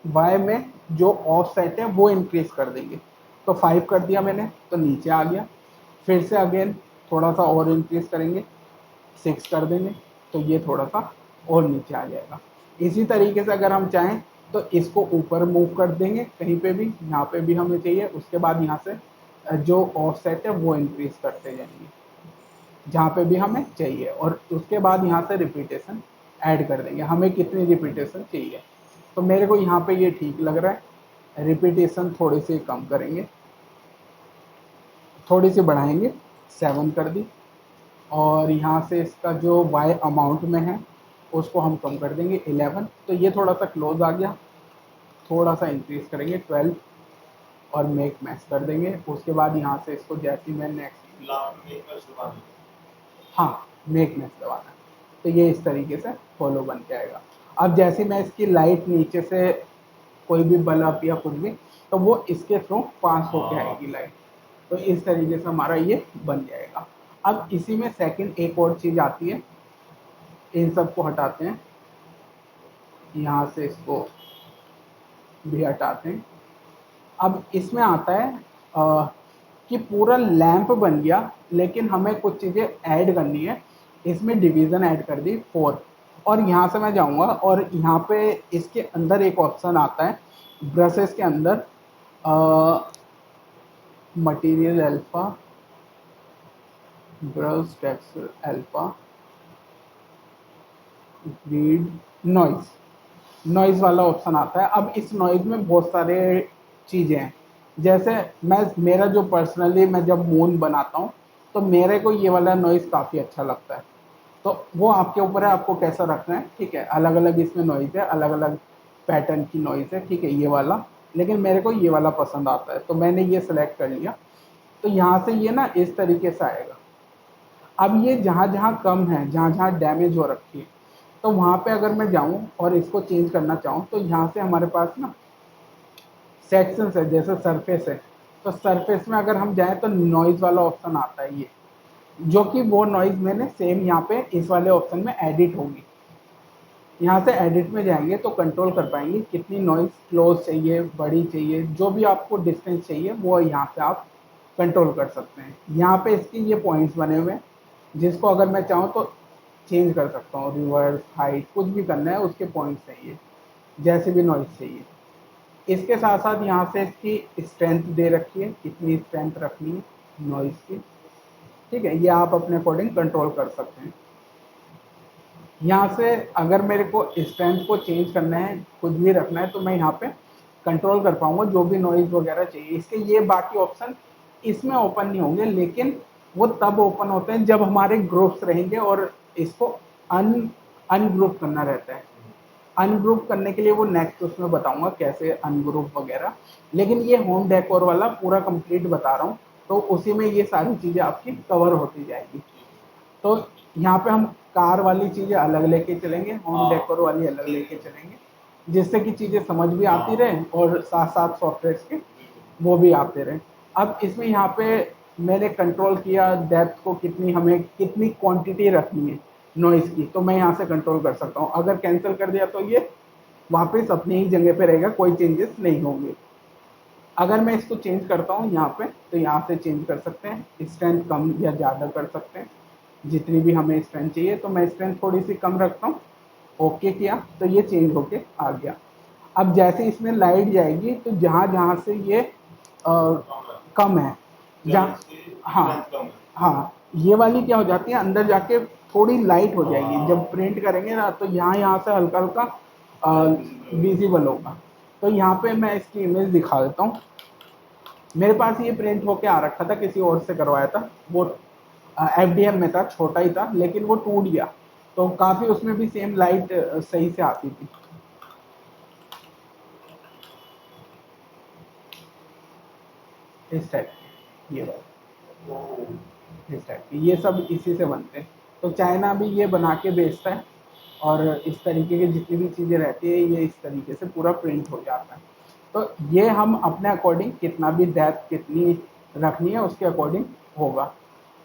वाई में जो ऑफ सेट है वो इंक्रीज कर देंगे। तो 5 कर दिया मैंने, तो नीचे आ गया। फिर से अगेन थोड़ा सा और इंक्रीज करेंगे, 6 कर देंगे, तो ये थोड़ा सा और नीचे आ जाएगा। इसी तरीके से अगर हम चाहें तो इसको ऊपर मूव कर देंगे, कहीं पे भी, यहाँ पे भी हमें चाहिए, उसके बाद यहाँ से जो ऑफ सेट है वो इंक्रीज करते जाएंगे जहाँ पे भी हमें चाहिए, और उसके बाद यहाँ से रिपीटेशन ऐड कर देंगे, हमें कितनी रिपीटेशन चाहिए। तो मेरे को यहाँ पे ये ठीक लग रहा है, रिपीटेशन थोड़ी सी कम करेंगे, थोड़ी सी बढ़ाएंगे, 7 कर दी। और यहाँ से इसका जो वाई अमाउंट में है उसको हम कम कर देंगे 11। तो ये थोड़ा सा क्लोज आ गया, थोड़ा सा इंक्रीज करेंगे 12, और मेक मैच कर देंगे। उसके बाद यहाँ से इसको जैसे मैं नेक्स्ट, हाँ मेक मैच दबाना है, तो ये इस तरीके से फॉलो बन के आएगा। अब जैसे मैं इसकी लाइट नीचे से कोई भी बल्ब या कुछ भी, तो वो इसके थ्रू पास होके आएगी लाइट। तो इस तरीके से हमारा ये बन जाएगा। अब इसी में सेकंड एक और चीज़ आती है, इन सबको हटाते हैं, यहाँ से इसको भी हटाते हैं। अब इसमें आता है कि पूरा लैंप बन गया, लेकिन हमें कुछ चीज़ें ऐड करनी है। इसमें डिवीज़न ऐड कर दी 4, और यहाँ से मैं जाऊँगा और यहाँ पे इसके अंदर एक ऑप्शन आता है ब्रशेस के अंदर, material alpha, brush texture alpha, grid, noise वाला ऑप्शन आता है। अब इस नॉइज़ में बहुत सारे चीज़ें हैं, जैसे मेरा जो पर्सनली मैं जब मून बनाता हूँ तो मेरे को ये वाला नॉइज़ काफ़ी अच्छा लगता है। तो वो आपके ऊपर है, आपको कैसा रखना है, ठीक है। अलग अलग इसमें नॉइज़ है, अलग अलग पैटर्न की नॉइज़ है, ठीक है, ये वाला, लेकिन मेरे को ये वाला पसंद आता है, तो मैंने ये सेलेक्ट कर लिया। तो यहाँ से ये ना इस तरीके से आएगा। अब ये जहाँ जहाँ कम है, जहाँ जहाँ डैमेज हो रखी है, तो वहाँ पे अगर मैं जाऊँ और इसको चेंज करना चाहूँ, तो यहाँ से हमारे पास ना सेक्शंस है, जैसे सरफेस है, तो सरफेस में अगर हम जाएं तो नॉइज़ वाला ऑप्शन आता है ये, जो कि वो नॉइज़ मैंने सेम यहाँ पे इस वाले ऑप्शन में एडिट होगी, यहाँ से एडिट में जाएंगे तो कंट्रोल कर पाएंगे कितनी नॉइज़ क्लोज चाहिए, बड़ी चाहिए, जो भी आपको डिस्टेंस चाहिए वो यहाँ से आप कंट्रोल कर सकते हैं। यहाँ पे इसके ये पॉइंट्स बने हुए हैं, जिसको अगर मैं चाहूँ तो चेंज कर सकता हूँ, रिवर्स, हाइट, कुछ भी करना है उसके पॉइंट्स चाहिए, जैसे भी नॉइज़ चाहिए। इसके साथ साथ यहाँ से इसकी स्ट्रेंथ दे रखी है, कितनी स्ट्रेंथ रखनी है नॉइज़ की, ठीक है, ये आप अपने अकॉर्डिंग कंट्रोल कर सकते हैं। यहाँ से अगर मेरे को स्ट्रेंथ को चेंज करना है, कुछ भी रखना है, तो मैं यहाँ पे कंट्रोल कर पाऊंगा जो भी नॉइज़ वगैरह चाहिए। इसके ये बाकी ऑप्शन इसमें ओपन नहीं होंगे, लेकिन वो तब ओपन होते हैं जब हमारे ग्रुप्स रहेंगे और इसको अनग्रुप करना रहता है। अनग्रुप करने के लिए वो नेक्स्ट उसमें बताऊंगा कैसे अनग्रुप वगैरह, लेकिन ये होम डेकोर वाला पूरा कंप्लीट बता रहा हूँ, तो उसी में ये सारी चीज़ें आपकी कवर होती जाएगी। तो यहाँ पे हम कार वाली चीज़ें अलग लेके चलेंगे, होम डेकोर वाली अलग लेके चलेंगे, जिससे कि चीज़ें समझ भी आती रहें और साथ साथ सॉफ्टवेयर के वो भी आते रहें। अब इसमें यहाँ पे मैंने कंट्रोल किया डेप्थ को, कितनी हमें कितनी क्वांटिटी रखनी है नॉइज़ की, तो मैं यहाँ से कंट्रोल कर सकता हूँ। अगर कैंसिल कर दिया तो ये वापस अपनी ही जगह पे रहेगा, कोई चेंजेस नहीं होंगे। अगर मैं इसको चेंज करता हूँ यहाँ पे, तो यहाँ से चेंज कर सकते हैं, स्ट्रेंथ कम या ज़्यादा कर सकते हैं, जितनी भी हमें स्ट्रेंथ चाहिए। तो मैं स्ट्रेंथ थोड़ी सी कम रखता हूँ, ओके किया तो ये चेंज होके आ गया। अब जैसे इसमें लाइट जाएगी तो जहाँ जहाँ से ये कम है, जहाँ, हाँ हाँ, ये वाली क्या हो जाती है, अंदर जाके थोड़ी लाइट हो जाएगी। जब प्रिंट करेंगे ना तो यहाँ से हल्का हल्का विजिबल होगा। तो यहाँ पे मैं इसकी इमेज दिखा देता हूँ। मेरे पास ये प्रिंट होके आ रखा था, किसी और से करवाया था, वो FDM में था, छोटा ही था, लेकिन वो टूट गया, तो काफ़ी उसमें भी सेम लाइट सही से आती थी। इस टाइप की ये बात, इस टाइप की ये सब इसी से बनते हैं। तो चाइना भी ये बना के बेचता है, और इस तरीके की जितनी भी चीज़ें रहती है ये इस तरीके से पूरा प्रिंट हो जाता है। तो ये हम अपने अकॉर्डिंग कितना भी डेप्थ कितनी रखनी है उसके अकॉर्डिंग होगा।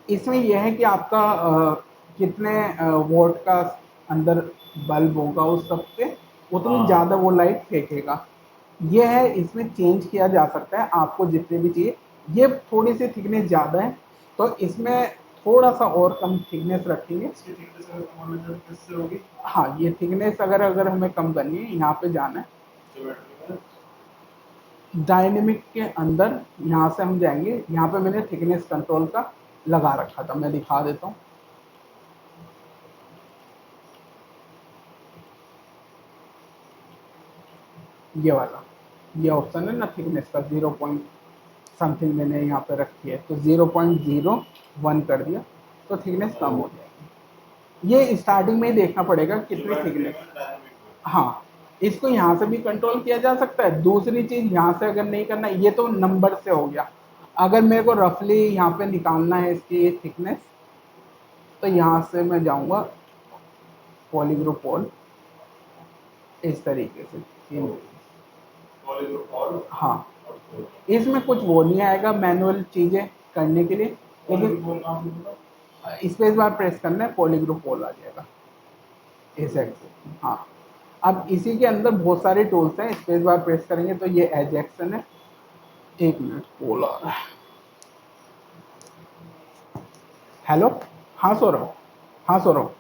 इसमें यह है कि आपका कितने वोल्ट का अंदर बल्ब होगा, उस सब पे उतनी ज़्यादा वो लाइट फेंकेगा। ये है, इसमें चेंज किया जा सकता है आपको जितने भी चाहिए। ये थोड़ी सी थिकनेस ज़्यादा है, तो इसमें थोड़ा सा और कम थिकनेस रखेंगे। इसकी thickness अगर कम होने से किससे होगी? हाँ, ये थिकनेस अगर अगर हमें कम करनी है, यहाँ पे जाना है ज्योमेट्री में डायनेमिक के अंदर, यहाँ से हम जाएंगे, यहाँ पे मैंने थिकनेस कंट्रोल का लगा रखा था, मैं दिखा देता हूँ। ये वाला, ये ऑप्शन है ना थिकनेस का, 0 पॉइंट समथिंग मैंने यहाँ पे रखी है, तो 0.01 कर दिया तो थिकनेस कम हो जाएगी। ये स्टार्टिंग में ही देखना पड़ेगा कितनी ज्योमेट्री थिकनेस। में डायनामिक में हाँ, इसको यहाँ से भी कंट्रोल किया जा सकता है। दूसरी चीज़, यहाँ से अगर नहीं करना, ये तो नंबर से हो गया। अगर मेरे को रफली यहाँ पे निकालना है इसकी थिकनेस, तो यहाँ से मैं जाऊँगा पॉलीग्रुपोल, इस तरीके से पॉलीग्रुप और हाँ, और इसमें कुछ वो नहीं आएगा मैनुअल चीज़ें करने के लिए, लेकिन पॉलीग्रुप नाम बोला स्पेस बार प्रेस करना है, पॉलीग्रुपोल आ जाएगा इस साइड से। हाँ, अब इसी के अंदर बहुत सारे टूल्स हैं, स्पेस बार प्रेस करेंगे तो ये एजेक्शन है। एक मिनट, पोलर, हेलो, हाँ सौरभ, हाँ सौरभ,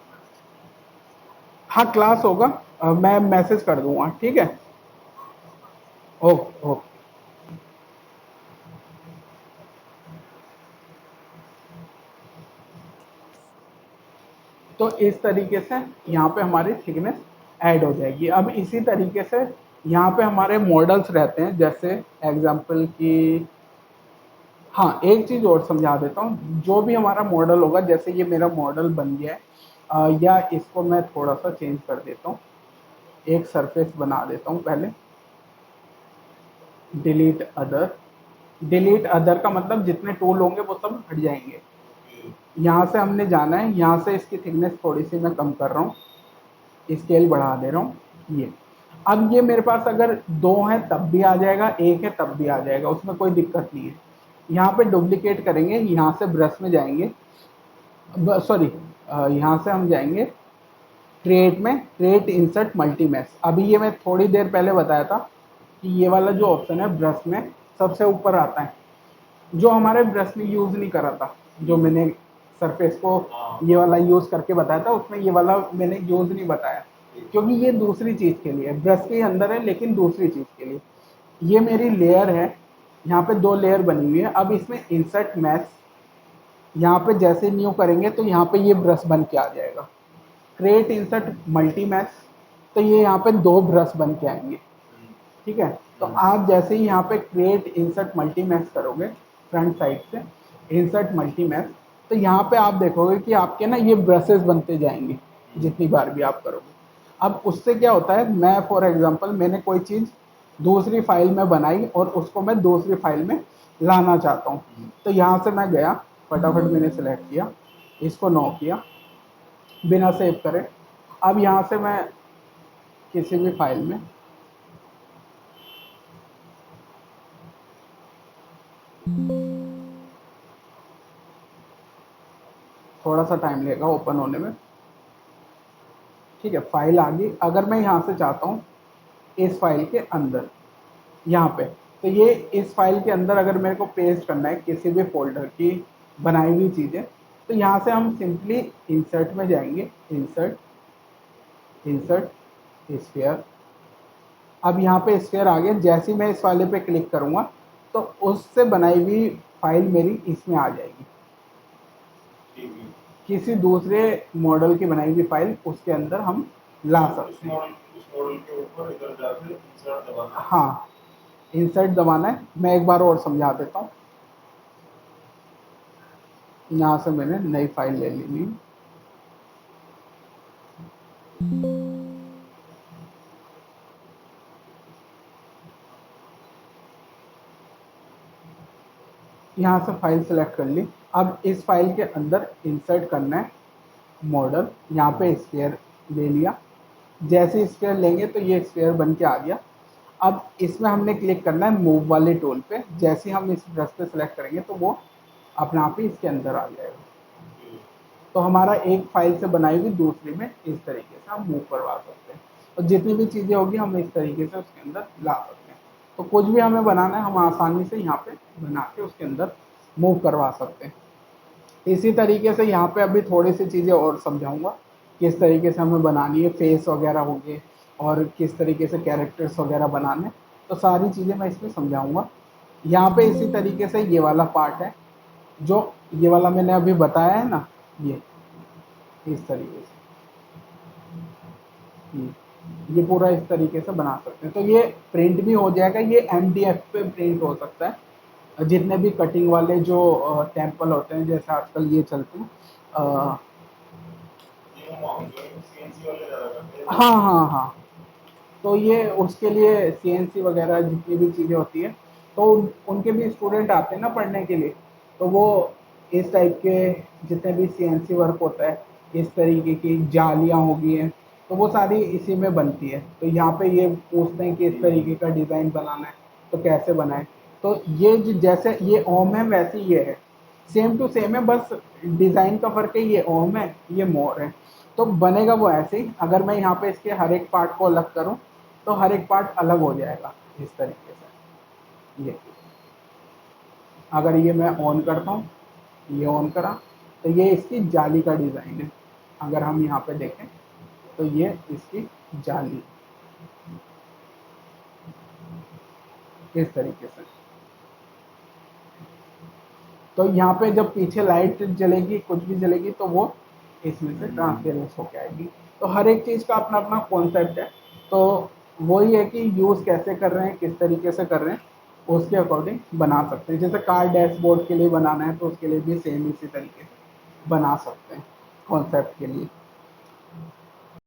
हाँ क्लास होगा, मैं मैसेज कर दूंगा, ठीक है, ओके ओके। तो इस तरीके से यहाँ पे हमारी थिकनेस ऐड हो जाएगी। अब इसी तरीके से यहाँ पे हमारे मॉडल्स रहते हैं, जैसे एग्जांपल की, हाँ एक चीज़ और समझा देता हूँ। जो भी हमारा मॉडल होगा, जैसे ये मेरा मॉडल बन गया है, या इसको मैं थोड़ा सा चेंज कर देता हूँ, एक सरफेस बना देता हूँ पहले, डिलीट अदर। डिलीट अदर का मतलब जितने टूल होंगे वो सब हट जाएंगे। यहाँ से हमने जाना है, यहाँ से इसकी थिकनेस थोड़ी सी मैं कम कर रहा हूँ, स्केल बढ़ा दे रहा हूँ ये। अब ये मेरे पास अगर 2 हैं तब भी आ जाएगा, 1 है तब भी आ जाएगा, उसमें कोई दिक्कत नहीं है। यहाँ पे डुप्लीकेट करेंगे, यहाँ से ब्रश में जाएंगे, सॉरी, यहाँ से हम जाएंगे क्रिएट में क्रिएट इंसर्ट मल्टी मैश। अभी ये मैं थोड़ी देर पहले बताया था कि ये वाला जो ऑप्शन है ब्रश में सबसे ऊपर आता है, जो हमारे ब्रश में यूज़ नहीं करा था, जो मैंने सरफेस को ये वाला यूज़ करके बताया था, उसमें ये वाला मैंने यूज़ नहीं बताया क्योंकि ये दूसरी चीज़ के लिए है, ब्रश के अंदर है लेकिन दूसरी चीज़ के लिए। ये मेरी लेयर है, यहाँ पे 2 लेयर बनी हुई है। अब इसमें इंसर्ट मैश यहाँ पे जैसे न्यू करेंगे तो यहाँ पे ये ब्रश बन के आ जाएगा। क्रिएट इंसर्ट मल्टी मैश, तो ये यहाँ पे 2 ब्रश बन के आएंगे, ठीक है। तो आप जैसे ही यहाँ पे क्रिएट इंसर्ट मल्टी मैश करोगे फ्रंट साइड से इंसर्ट मल्टी मैश, तो यहाँ पे आप देखोगे कि आपके ना ये ब्रशेस बनते जाएंगे जितनी बार भी आप करोगे। अब उससे क्या होता है, मैं फॉर एग्जांपल मैंने कोई चीज़ दूसरी फाइल में बनाई और उसको मैं दूसरी फाइल में लाना चाहता हूँ, तो यहाँ से मैं गया, फटाफट मैंने सेलेक्ट किया, इसको नो किया बिना सेव करे। अब यहाँ से मैं किसी भी फाइल में थोड़ा सा टाइम लगेगा ओपन होने में, ठीक है। फाइल आ गई। अगर मैं यहाँ से चाहता हूँ इस फाइल के अंदर यहाँ पे, तो ये इस फाइल के अंदर अगर मेरे को पेस्ट करना है किसी भी फोल्डर की बनाई हुई चीज़ें, तो यहाँ से हम सिंपली इंसर्ट में जाएंगे, इंसर्ट इंसर्ट स्फीयर। अब यहाँ पे स्फीयर आ गया। जैसे ही मैं इस वाले पे क्लिक करूँगा तो उससे बनाई हुई फाइल मेरी इसमें आ जाएगी, किसी दूसरे मॉडल की बनाई हुई फाइल उसके अंदर हम ला सकते हैं। उस मॉडल के ऊपर इधर जाके इंसर्ट दबाना है। हाँ, इंसर्ट दबाना है। मैं एक बार और समझा देता हूँ। यहाँ से मैंने नई फाइल ले ली, यहाँ से फाइल सेलेक्ट कर ली। अब इस फाइल के अंदर इंसर्ट करना है मॉडल, यहाँ पे स्फीयर ले लिया। जैसे स्फीयर लेंगे तो ये स्फीयर बन के आ गया। अब इसमें हमने क्लिक करना है मूव वाले टूल पे। जैसे ही हम इस ब्रश पे सेलेक्ट करेंगे तो वो अपने आप ही इसके अंदर आ जाएगा। तो हमारा एक फाइल से बनाई हुई दूसरी में इस तरीके से हम मूव करवा सकते हैं, और जितनी भी चीज़ें होगी हम इस तरीके से उसके अंदर ला सकते हैं। तो कुछ भी हमें बनाना है हम आसानी से यहाँ पे बना के उसके अंदर मूव करवा सकते हैं। इसी तरीके से यहाँ पे अभी थोड़ी सी चीज़ें और समझाऊंगा किस तरीके से हमें बनानी है, फेस वगैरह होंगे और किस तरीके से कैरेक्टर्स वगैरह बनाने, तो सारी चीज़ें मैं इसमें समझाऊंगा। यहाँ पे इसी तरीके से ये वाला पार्ट है, जो ये वाला मैंने अभी बताया है ना, ये इस तरीके से ये पूरा इस तरीके से बना सकते हैं। तो ये प्रिंट भी हो जाएगा, ये MDF पे प्रिंट हो सकता है। जितने भी कटिंग वाले जो टेम्पल होते हैं, जैसे आजकल ये चलते हैं, सीएनसी वाले ज़्यादा करते हैं। हाँ हाँ हाँ, तो ये उसके लिए CNC वगैरह जितनी भी चीज़ें होती है, तो उनके भी स्टूडेंट आते हैं ना पढ़ने के लिए, तो वो इस टाइप के जितने भी CNC वर्क होता है, इस तरीके की जालियाँ होगी हैं, तो वो सारी इसी में बनती है। तो यहाँ पे ये पूछते हैं कि इस तरीके का डिज़ाइन बनाना है तो कैसे बनाएं। तो ये जैसे ये ओम है वैसे ये है, सेम टू सेम है, बस डिज़ाइन का फ़र्क है, ये ओम है ये मोर है। तो बनेगा वो ऐसे ही। अगर मैं यहाँ पे इसके हर एक पार्ट को अलग करूँ तो हर एक पार्ट अलग हो जाएगा इस तरीके से। ये अगर ये मैं ऑन करता हूँ, ये ऑन करा, तो ये इसकी जाली का डिज़ाइन है। अगर हम यहाँ पे देखें तो ये इसकी जाली इस तरीके से। तो यहाँ पे जब पीछे लाइट जलेगी, कुछ भी जलेगी, तो वो इसमें से ट्रांसपेरेंस होके आएगी। तो हर एक चीज़ का अपना अपना कॉन्सेप्ट है। तो वही है कि यूज़ कैसे कर रहे हैं, किस तरीके से कर रहे हैं, उसके अकॉर्डिंग बना सकते हैं। जैसे कार डैशबोर्ड के लिए बनाना है तो उसके लिए भी सेम इसी तरीके से बना सकते हैं कॉन्सेप्ट के लिए।